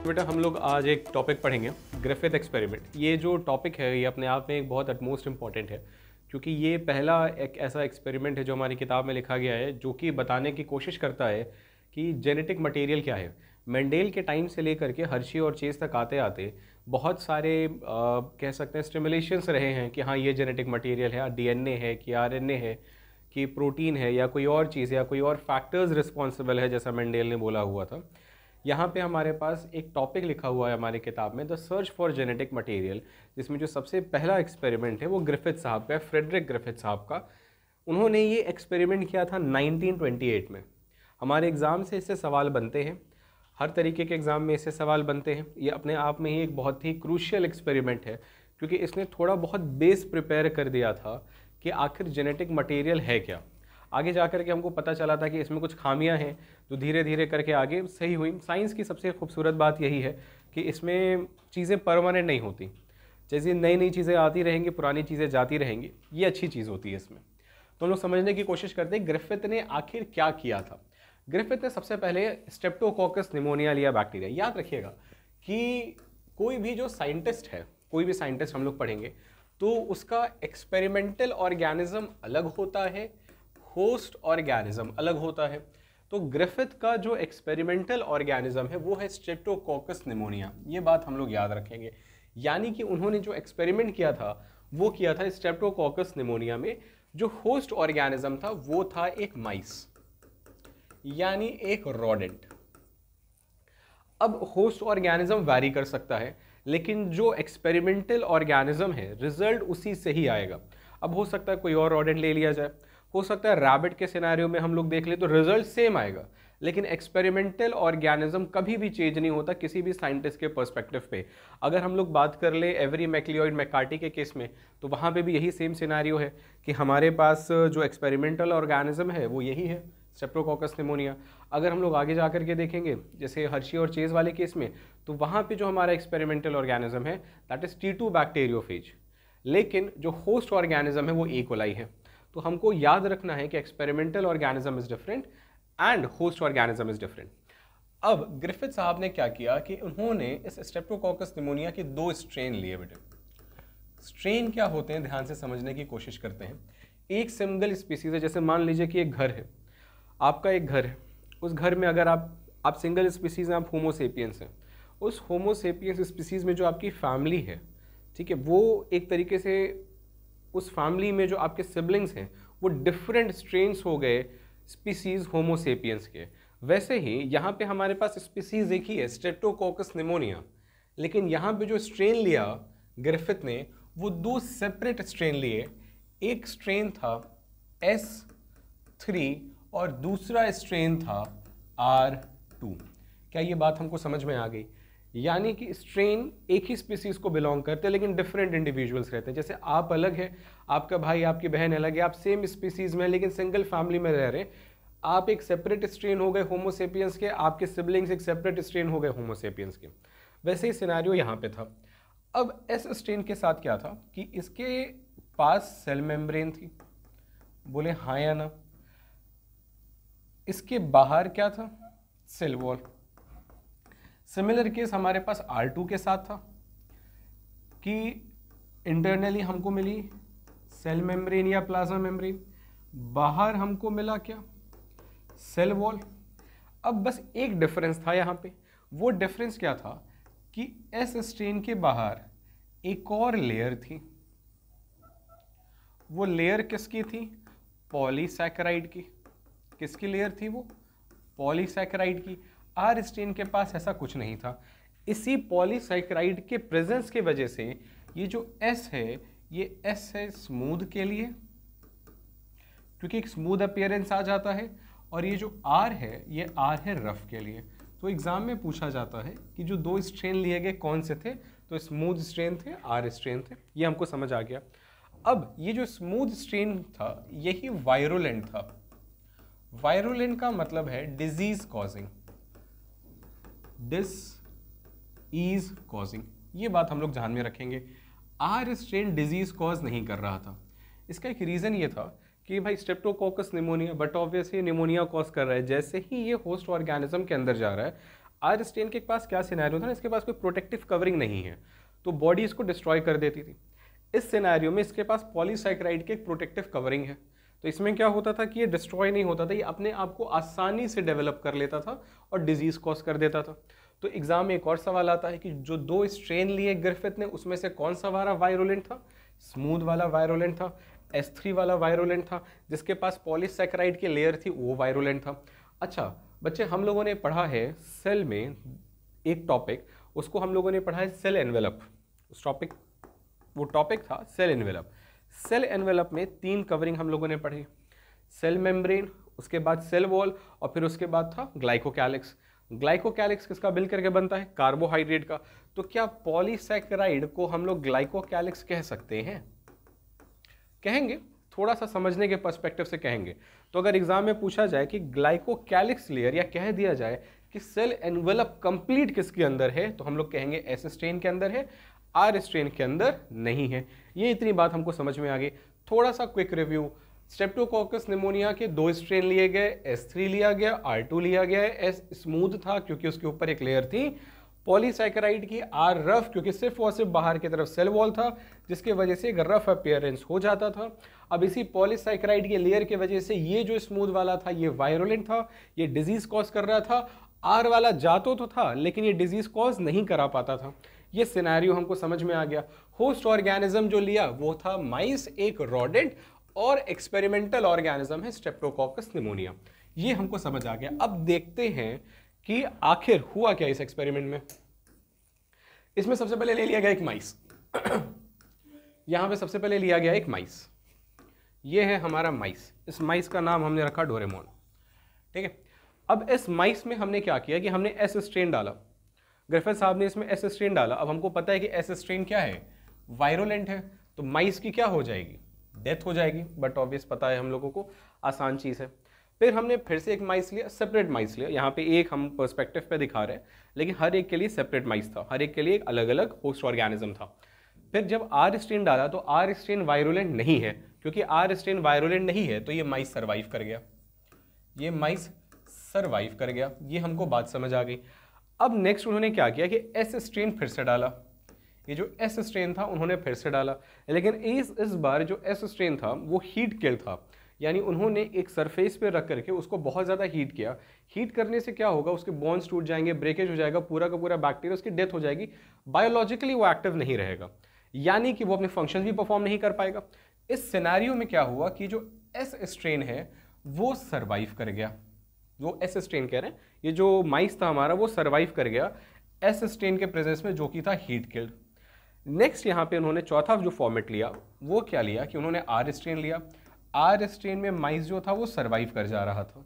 बेटा हम लोग आज एक टॉपिक पढ़ेंगे, ग्रिफिथ एक्सपेरिमेंट। ये जो टॉपिक है ये अपने आप में एक बहुत अटमोस्ट इम्पॉर्टेंट है, क्योंकि ये पहला एक ऐसा एक्सपेरिमेंट है जो हमारी किताब में लिखा गया है, जो कि बताने की कोशिश करता है कि जेनेटिक मटेरियल क्या है। मेंडेल के टाइम से लेकर के हर्शी और चेज़ तक आते आते बहुत सारे कह सकते हैं स्टिमुलेशंस रहे हैं कि हाँ ये जेनेटिक मटेरियल है, डीएनए है कि आरएनए है कि प्रोटीन है या कोई और चीज़ या कोई और फैक्टर्स रिस्पॉन्सिबल है, जैसा मेंडेल ने बोला हुआ था। यहाँ पे हमारे पास एक टॉपिक लिखा हुआ है हमारी किताब में, the search for genetic material, जिसमें जो सबसे पहला एक्सपेरिमेंट है वो ग्रिफिथ साहब का है, फ्रेडरिक ग्रिफिथ साहब का। उन्होंने ये एक्सपेरिमेंट किया था 1928 में। हमारे एग्ज़ाम से इससे सवाल बनते हैं, हर तरीके के एग्ज़ाम में इससे सवाल बनते हैं। ये अपने आप में ही एक बहुत ही क्रूशियल एक्सपेरिमेंट है, क्योंकि इसने थोड़ा बहुत बेस प्रिपेयर कर दिया था कि आखिर जेनेटिक मटेरियल है क्या। आगे जा कर के हमको पता चला था कि इसमें कुछ खामियां हैं जो धीरे धीरे करके आगे सही हुई। साइंस की सबसे खूबसूरत बात यही है कि इसमें चीज़ें परमानेंट नहीं होती, जैसे नई नई चीज़ें आती रहेंगी, पुरानी चीज़ें जाती रहेंगी, ये अच्छी चीज़ होती है इसमें। तो हम लोग समझने की कोशिश करते हैं ग्रिफिथ ने आखिर क्या किया था। ग्रिफिथ ने सबसे पहले स्ट्रेप्टोकोकस निमोनिया लिया बैक्टीरिया। याद रखिएगा कि कोई भी जो साइंटिस्ट है, कोई भी साइंटिस्ट हम लोग पढ़ेंगे तो उसका एक्सपेरिमेंटल ऑर्गेनिज्म अलग होता है, होस्ट ऑर्गेनिज्म अलग होता है। तो ग्रिफिथ का जो एक्सपेरिमेंटल ऑर्गेनिज्म है वो है स्ट्रेप्टोकोकस निमोनिया। ये बात हम लोग याद रखेंगे, यानी कि उन्होंने जो एक्सपेरिमेंट किया था वो किया था स्ट्रेप्टोकोकस निमोनिया में। जो होस्ट ऑर्गेनिज्म था वो था एक माइस, यानी एक रोडेंट। अब होस्ट ऑर्गेनिज्म वैरी कर सकता है, लेकिन जो एक्सपेरिमेंटल ऑर्गेनिज्म है रिजल्ट उसी से ही आएगा। अब हो सकता है कोई और रोडेंट ले लिया जाए, हो सकता है रैबिट के सिनेरियो में हम लोग देख ले तो रिजल्ट सेम आएगा, लेकिन एक्सपेरिमेंटल ऑर्गेनिज्म कभी भी चेंज नहीं होता किसी भी साइंटिस्ट के पर्सपेक्टिव पे। अगर हम लोग बात कर ले एवरी मैक्लियोइड मैकार्टी के केस में, तो वहाँ पे भी यही सेम सिनेरियो है कि हमारे पास जो एक्सपेरिमेंटल ऑर्गेनिज्म है वो यही है, स्ट्रेप्टोकोकस निमोनिया। अगर हम लोग आगे जा कर के देखेंगे जैसे हर्शी और चेज़ वाले केस में, तो वहाँ पे जो हमारा एक्सपेरिमेंटल ऑर्गेनिज्म है दैट इज T2 बैक्टीरियोफेज, लेकिन जो होस्ट ऑर्गेनिज्म है वो ई कोलाई है। तो हमको याद रखना है कि experimental organism is different and host organism is different. अब ग्रिफिथ साहब ने क्या किया कि उन्होंने इस स्ट्रेप्टोकोकस निमोनिया के दो स्ट्रेन लिए। बेटे स्ट्रेन क्या होते हैं ध्यान से समझने की कोशिश करते हैं। एक सिंगल स्पीसीज है, जैसे मान लीजिए कि एक घर है, आपका एक घर है, उस घर में अगर आप सिंगल स्पीसीज हैं, आप होमोसेपियंस हैं, उस होमोसेपियंस स्पीसीज में जो आपकी फैमिली है, ठीक है, वो एक तरीके से उस फैमिली में जो आपके सिबलिंग्स हैं वो डिफरेंट स्ट्रेन्स हो गए स्पीसीज होमोसेपियंस के। वैसे ही यहाँ पे हमारे पास स्पीसीज एक ही है, स्ट्रेप्टोकोकस निमोनिया, लेकिन यहाँ पे जो स्ट्रेन लिया ग्रिफिथ ने वो दो सेपरेट स्ट्रेन लिए। एक स्ट्रेन था S3 और दूसरा स्ट्रेन था R2। क्या ये बात हमको समझ में आ गई? यानी कि स्ट्रेन एक ही स्पीसीज को बिलोंग करते हैं लेकिन डिफरेंट इंडिविजुअल्स रहते हैं। जैसे आप अलग है, आपका भाई आपकी बहन अलग है, आप सेम स्पीसीज में लेकिन सिंगल फैमिली में रह रहे हैं। आप एक सेपरेट स्ट्रेन हो गए होमोसेपियंस के, आपके सिबलिंग्स एक सेपरेट स्ट्रेन हो गए होमोसेपियंस के। वैसे ही सिनेरियो यहाँ पे था। अब एस स्ट्रेन के साथ क्या था कि इसके पास सेल मेम्ब्रेन थी, बोले हाँ या ना। इसके बाहर क्या था? Cell wall. सिमिलर केस हमारे पास R2 के साथ था कि इंटरनली हमको मिली सेल मेम्ब्रेन या प्लाज्मा मेम्ब्रेन, बाहर हमको मिला क्या? Cell wall. अब बस एक डिफरेंस था यहाँ पे। वो डिफरेंस क्या था कि एस स्ट्रेन के बाहर एक और लेयर थी। वो लेयर किसकी थी? पॉलीसैकेराइड की। किसकी लेयर थी वो? पॉलीसैकेराइड की। आर स्ट्रेन के पास ऐसा कुछ नहीं था। इसी पॉलीसैकेराइड के प्रेजेंस की वजह से ये जो एस है, ये एस है स्मूथ के लिए, क्योंकि एक स्मूथ अपीयरेंस आ जाता है, और ये जो आर है ये आर है रफ के लिए। तो एग्जाम में पूछा जाता है कि जो दो स्ट्रेन लिए गए कौन से थे, तो स्मूथ स्ट्रेन थे, आर स्ट्रेन थे। ये हमको समझ आ गया। अब ये जो स्मूथ स्ट्रेन था यही वायरुलेंट था। वायरुलेंट का मतलब है डिजीज कॉजिंग, डिस कॉजिंग। ये बात हम लोग ध्यान में रखेंगे। आर स्ट्रेन डिजीज कॉज नहीं कर रहा था। इसका एक रीज़न ये था कि भाई Streptococcus pneumonia, but obviously pneumonia cause कर रहा है। जैसे ही ये होस्ट ऑर्गेनिज्म के अंदर जा रहा है, आर स्ट्रेन के पास क्या सिनेरियो था ना, इसके पास कोई प्रोटेक्टिव कवरिंग नहीं है, तो बॉडी इसको डिस्ट्रॉय कर देती थी। इस सिनेरियो में इसके पास पॉलीसैकेराइड के एक प्रोटेक्टिव कवरिंग है, तो इसमें क्या होता था कि ये डिस्ट्रॉय नहीं होता था, ये अपने आप को आसानी से डेवलप कर लेता था और डिजीज कॉज कर देता था। तो एग्जाम में एक और सवाल आता है कि जो 2 स्ट्रेन लिए ग्रिफिथ ने, उसमें से कौन सा वाला वायरुलेंट था? स्मूथ वाला वायरुलेंट था, S3 वाला वायरुलेंट था, जिसके पास पॉलीसैकेराइड की लेयर थी वो वायरुलेंट था। अच्छा बच्चे, हम लोगों ने पढ़ा है सेल में एक टॉपिक, उसको हम लोगों ने पढ़ा है सेल एनवेलप। उस टॉपिक, वो टॉपिक था सेल एनवेलप। सेल एनवेलप में 3 कवरिंग हम लोगों ने पढ़ी, सेल मेम्ब्रेन, उसके बाद सेल वॉल, और फिर उसके बाद था ग्लाइकोकैलिक्स। ग्लाइकोकैलिक्स किसका मिल करके बनता है? कार्बोहाइड्रेट का। तो क्या पॉलीसैकेराइड को हम लोग ग्लाइकोकैलिक्स कह सकते हैं? कहेंगे, थोड़ा सा समझने के पर्सपेक्टिव से कहेंगे। तो अगर एग्जाम में पूछा जाए कि ग्लाइकोकैलिक्स लेयर, या कह दिया जाए कि सेल एनवेलप कंप्लीट किसके अंदर है, तो हम लोग कहेंगे एस स्ट्रेन के अंदर है, आर स्ट्रेन के अंदर नहीं है। ये इतनी बात हमको समझ में आ गई। थोड़ा सा क्विक रिव्यू, स्ट्रेप्टोकोकस निमोनिया के 2 स्ट्रेन लिए गए, S3 लिया गया, R2 लिया गया। S स्मूथ था क्योंकि उसके ऊपर एक लेयर थी पॉलीसैकेराइड की, R रफ क्योंकि सिर्फ और सिर्फ बाहर की तरफ सेल वॉल था, जिसके वजह से एक रफ अपीयरेंस हो जाता था। अब इसी पॉलीसैकेराइड के लेयर की वजह से ये जो स्मूथ वाला था ये वायरुलेंट था, ये डिजीज कॉज कर रहा था। R वाला जातो तो था लेकिन ये डिजीज कॉज नहीं करा पाता था। ये सिनेरियो हमको समझ में आ गया। होस्ट ऑर्गेनिज्म जो लिया वो था माइस, एक रोडेंट, और एक्सपेरिमेंटल ऑर्गेनिज्म है स्ट्रेप्टोकोकस निमोनिया। ये हमको समझ आ गया। अब देखते हैं कि आखिर हुआ क्या इस एक्सपेरिमेंट में। इसमें सबसे पहले ले लिया गया एक माइस यहां पे सबसे पहले लिया गया एक माइस, ये है हमारा माइस। इस माइस का नाम हमने रखा डोरेमोन, ठीक है। अब इस माइस में हमने क्या किया कि हमने एस स्ट्रेन डाला, ग्रिफिथ साहब ने इसमें एस स्ट्रेन डाला। अब हमको पता है कि एस स्ट्रेन क्या है? वायरुलेंट है। तो माइस की क्या हो जाएगी? डेथ हो जाएगी। बट ऑब्वियस पता है हम लोगों को, आसान चीज़ है। फिर हमने फिर से एक माइस लिया, सेपरेट माइस लिया। यहाँ पे एक हम पर्सपेक्टिव पे दिखा रहे हैं, लेकिन हर एक के लिए सेपरेट माइस था, हर एक के लिए एक अलग अलग होस्ट ऑर्गेनिज्म था। फिर जब आर स्ट्रेन डाला तो आर स्ट्रेन वायरुलेंट नहीं है, क्योंकि आर स्ट्रेन वायरुलेंट नहीं है तो ये माइस सर्वाइव कर गया, ये माइस सर्वाइव कर गया। ये हमको बात समझ आ गई। अब नेक्स्ट उन्होंने क्या किया कि एस स्ट्रेन फिर से डाला। ये जो एस स्ट्रेन था उन्होंने फिर से डाला, लेकिन इस बार जो एस स्ट्रेन था वो हीट किल था, यानी उन्होंने एक सरफेस पे रख करके उसको बहुत ज़्यादा हीट किया। हीट करने से क्या होगा? उसके बॉन्ड्स टूट जाएंगे, ब्रेकेज हो जाएगा, पूरा का पूरा बैक्टीरिया, उसकी डेथ हो जाएगी। बायोलॉजिकली वो एक्टिव नहीं रहेगा, यानी कि वो अपने फंक्शन भी परफॉर्म नहीं कर पाएगा। इस सिनेरियो में क्या हुआ कि जो एस स्ट्रेन है वो सर्वाइव कर गया। जो एस स्ट्रेन कह रहे हैं, ये जो माइस था हमारा वो सर्वाइव कर गया एस स्ट्रेन के प्रेजेंस में, जो कि था हीट किल्ड। नेक्स्ट यहाँ पे उन्होंने चौथा जो फॉर्मेट लिया वो क्या लिया कि उन्होंने आर स्ट्रेन लिया। आर स्ट्रेन में माइस जो था वो सर्वाइव कर जा रहा था।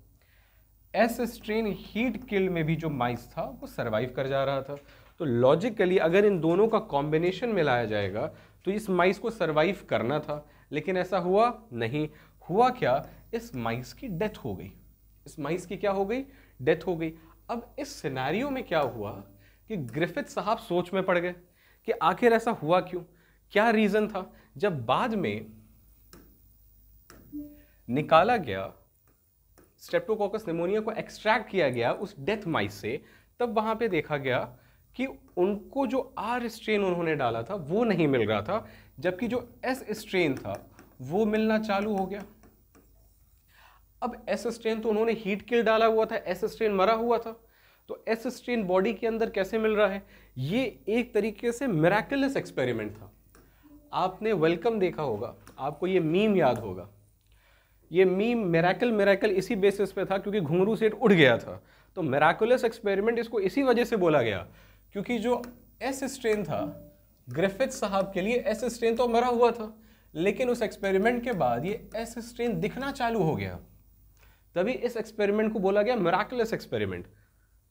एस स्ट्रेन हीट किल्ड में भी जो माइस था वो सर्वाइव कर जा रहा था। तो लॉजिकली अगर इन दोनों का कॉम्बिनेशन मिलाया जाएगा तो इस माइस को सर्वाइव करना था, लेकिन ऐसा हुआ नहीं। हुआ क्या? इस माइस की डेथ हो गई। इस माइस की क्या हो गई? डेथ हो गई। अब इस सिनेरियो में क्या हुआ कि ग्रिफिथ साहब सोच में पड़ गए कि आखिर ऐसा हुआ क्यों, क्या रीजन था। जब बाद में निकाला गया, स्ट्रेप्टोकोकस निमोनिया को एक्सट्रैक्ट किया गया उस डेथ माइस से, तब वहां पे देखा गया कि उनको जो आर स्ट्रेन उन्होंने डाला था वो नहीं मिल रहा था, जबकि जो एस स्ट्रेन था वो मिलना चालू हो गया। अब एस स्ट्रेन तो उन्होंने हीट किल डाला हुआ था, एस स्ट्रेन मरा हुआ था, तो एस स्ट्रेन बॉडी के अंदर कैसे मिल रहा है? ये एक तरीके से मिरेकलस एक्सपेरिमेंट था। आपने वेलकम देखा होगा, आपको ये मीम याद होगा। ये मीम मिरेकल इसी बेसिस पे था क्योंकि घुंघरू सेठ उड़ गया था। तो मिरेकुलस एक्सपेरिमेंट इसको इसी वजह से बोला गया क्योंकि जो एस स्ट्रेन था ग्रिफिथ साहब के लिए, एस स्ट्रेन तो मरा हुआ था, लेकिन उस एक्सपेरिमेंट के बाद ये एस स्ट्रेन दिखना चालू हो गया, तभी इस एक्सपेरिमेंट को बोला गया मिरेकुलस एक्सपेरिमेंट।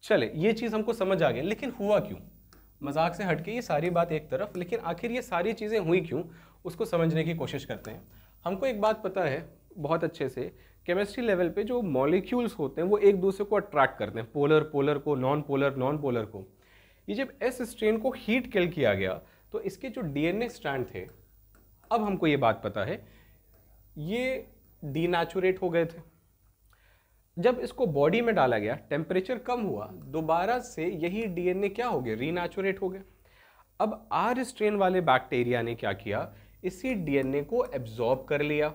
चले, ये चीज़ हमको समझ आ गई, लेकिन हुआ क्यों? मजाक से हटके ये सारी बात एक तरफ, लेकिन आखिर ये सारी चीज़ें हुई क्यों उसको समझने की कोशिश करते हैं। हमको एक बात पता है बहुत अच्छे से, केमिस्ट्री लेवल पे जो मॉलिक्यूल्स होते हैं वो एक दूसरे को अट्रैक्ट करते हैं, पोलर पोलर को, नॉन पोलर को। ये जब एस स्ट्रेन को हीट किल किया गया तो इसके जो डीएनए स्ट्रैंड थे, अब हमको ये बात पता है, ये डीनेचुरेट हो गए थे। जब इसको बॉडी में डाला गया, टेम्परेचर कम हुआ, दोबारा से यही डीएनए क्या हो गया, रीनैचुरेट हो गया। अब आर स्ट्रेन वाले बैक्टीरिया ने क्या किया, इसी डीएनए को एब्जॉर्ब कर लिया।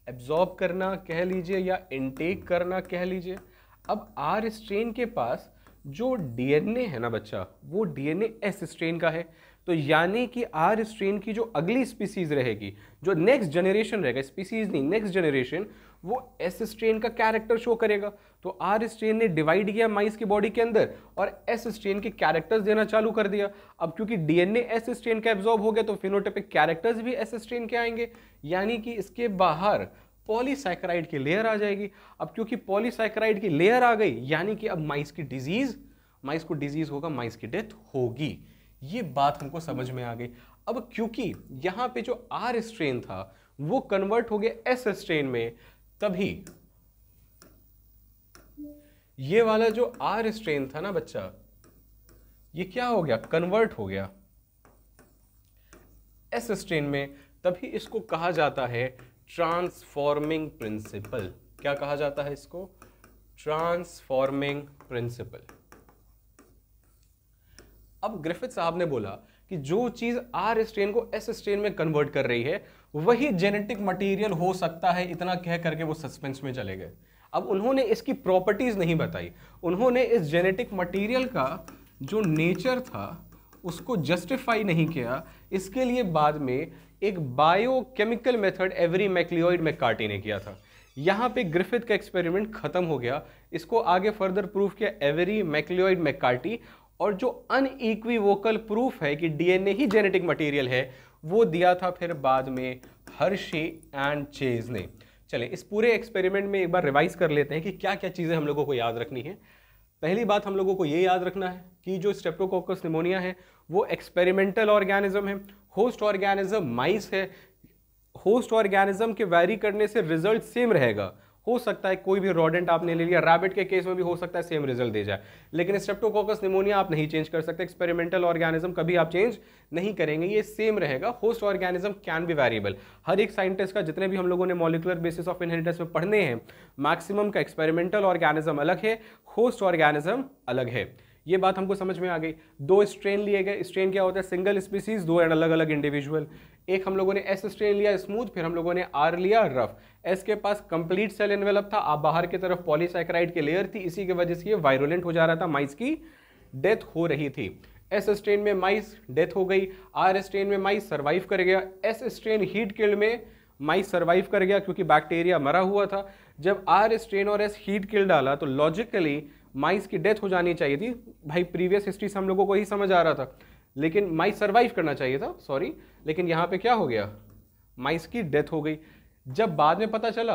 एब्जॉर्ब करना कह लीजिए या इनटेक करना कह लीजिए। अब आर स्ट्रेन के पास जो डीएनए है ना बच्चा, वो डीएनए एस स्ट्रेन का है। तो यानी कि आर स्ट्रेन की जो अगली स्पीसीज रहेगी, जो नेक्स्ट जनरेशन रहेगा, स्पीसीज नहीं नेक्स्ट जनरेशन, वो एस स्ट्रेन का कैरेक्टर शो करेगा। तो आर स्ट्रेन ने डिवाइड किया माइस की बॉडी के अंदर और एस स्ट्रेन के कैरेक्टर्स देना चालू कर दिया। अब क्योंकि डीएनए एस स्ट्रेन का एब्जॉर्ब हो गया तो फिनोटाइपिक कैरेक्टर्स भी एस स्ट्रेन के आएंगे, यानी कि इसके बाहर पॉलीसैकेराइड की लेयर आ जाएगी। अब क्योंकि पॉलीसैकेराइड की लेयर आ गई, यानी कि अब माइस को डिजीज होगा, माइस की डेथ होगी। ये बात हमको समझ में आ गई। अब क्योंकि यहां पे जो आर स्ट्रेन था वो कन्वर्ट हो गया एस स्ट्रेन में, तभी ये वाला जो आर स्ट्रेन था ना बच्चा, ये क्या हो गया, कन्वर्ट हो गया एस स्ट्रेन में। तभी इसको कहा जाता है ट्रांसफॉर्मिंग प्रिंसिपल। क्या कहा जाता है इसको, ट्रांसफॉर्मिंग प्रिंसिपल। अब ग्रिफिथ साहब ने बोला कि जो चीज आर स्ट्रेन को एस स्ट्रेन में कन्वर्ट कर रही है वही जेनेटिक मटेरियल हो सकता है, इतना कह करके वो सस्पेंस में चले गए। अब उन्होंने इसकी प्रॉपर्टीज नहीं बताई, उन्होंने इस जेनेटिक मटेरियल का जो नेचर था उसको जस्टिफाई नहीं किया। इसके लिए बाद में एक बायोकेमिकल मेथड एवरी मैक्लियोइड मैककार्टी ने किया था। यहां पे ग्रिफिथ का एक्सपेरिमेंट खत्म हो गया। इसको आगे फर्दर प्रूफ किया एवरी मैक्लियोइड मैककार्टी, और जो अनइक्विवोकल प्रूफ है कि डीएनए ही जेनेटिक मटेरियल है वो दिया था फिर बाद में हर्शी एंड चेज ने। चलें इस पूरे एक्सपेरिमेंट में एक बार रिवाइज कर लेते हैं कि क्या क्या चीज़ें हम लोगों को याद रखनी है। पहली बात हम लोगों को ये याद रखना है कि जो स्ट्रेप्टोकोकस निमोनिया है वो एक्सपेरिमेंटल ऑर्गेनिज्म है, होस्ट ऑर्गेनिज्म माइस है। होस्ट ऑर्गेनिज्म के वैरी करने से रिजल्ट सेम रहेगा। हो सकता है कोई भी रोडेंट आपने ले लिया, रैबिट के केस में भी हो सकता है सेम रिजल्ट दे जाए, लेकिन स्ट्रेप्टोकोकस निमोनिया आप नहीं चेंज कर सकते। एक्सपेरिमेंटल ऑर्गेनिज्म कभी आप चेंज नहीं करेंगे, ये सेम रहेगा। Host organism can be variable. हर एक साइंटिस्ट का, जितने भी हम लोगों ने मॉलिक्यूलर बेसिस ऑफ इनहेरिटेंस में पढ़ने हैं, मैक्सिमम का एक्सपेरिमेंटल ऑर्गेनिज्म अलग है, होस्ट ऑर्गेनिज्म अलग है। ये बात हमको समझ में आ गई। दो स्ट्रेन लिए गए, स्ट्रेन क्या होता है, सिंगल स्पीसीज, दो अलग अलग इंडिविजुअल। एक हम लोगों ने एस स्ट्रेन लिया स्मूथ, फिर हम लोगों ने आर लिया रफ। एस के पास कंप्लीट सेल एनवेलप था, आप बाहर की तरफ पॉलीसैकेराइड की लेयर थी, इसी की वजह से ये वायरुलेंट हो जा रहा था, माइस की डेथ हो रही थी। एस स्ट्रेन में माइस डेथ हो गई, आर स्ट्रेन में माइस सर्वाइव कर गया। एस स्ट्रेन हीट किल्ड में माइस सर्वाइव कर गया क्योंकि बैक्टीरिया मरा हुआ था। जब आर स्ट्रेन और एस हीट किल डाला तो लॉजिकली माइस की डेथ हो जानी चाहिए थी। भाई प्रीवियस हिस्ट्री से हम लोगों को ही समझ आ रहा था, लेकिन माइस सर्वाइव करना चाहिए था, सॉरी, लेकिन यहाँ पे क्या हो गया, माइस की डेथ हो गई। जब बाद में पता चला,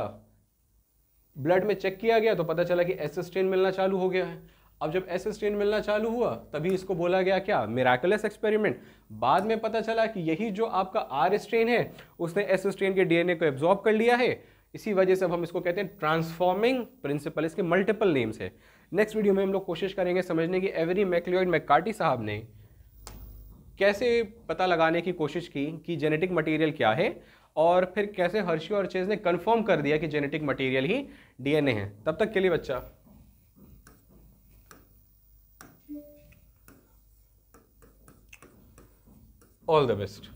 ब्लड में चेक किया गया तो पता चला कि एस स्ट्रेन मिलना चालू हो गया है। अब जब एस स्ट्रेन मिलना चालू हुआ तभी इसको बोला गया क्या, मिराकुलस एक्सपेरिमेंट। बाद में पता चला कि यही जो आपका आर स्ट्रेन है उसने एस स्ट्रेन के डीएनए को एब्जॉर्ब कर लिया है, इसी वजह से अब हम इसको कहते हैं ट्रांसफॉर्मिंग प्रिंसिपल। इसके मल्टीपल नेम्स है। नेक्स्ट वीडियो में हम लोग कोशिश करेंगे समझने की एवरी मैक्लियोइड मैककार्टी साहब ने कैसे पता लगाने की कोशिश की कि जेनेटिक मटेरियल क्या है, और फिर कैसे हर्शी और चेज ने कंफर्म कर दिया कि जेनेटिक मटेरियल ही डीएनए है। तब तक के लिए बच्चा ऑल द बेस्ट।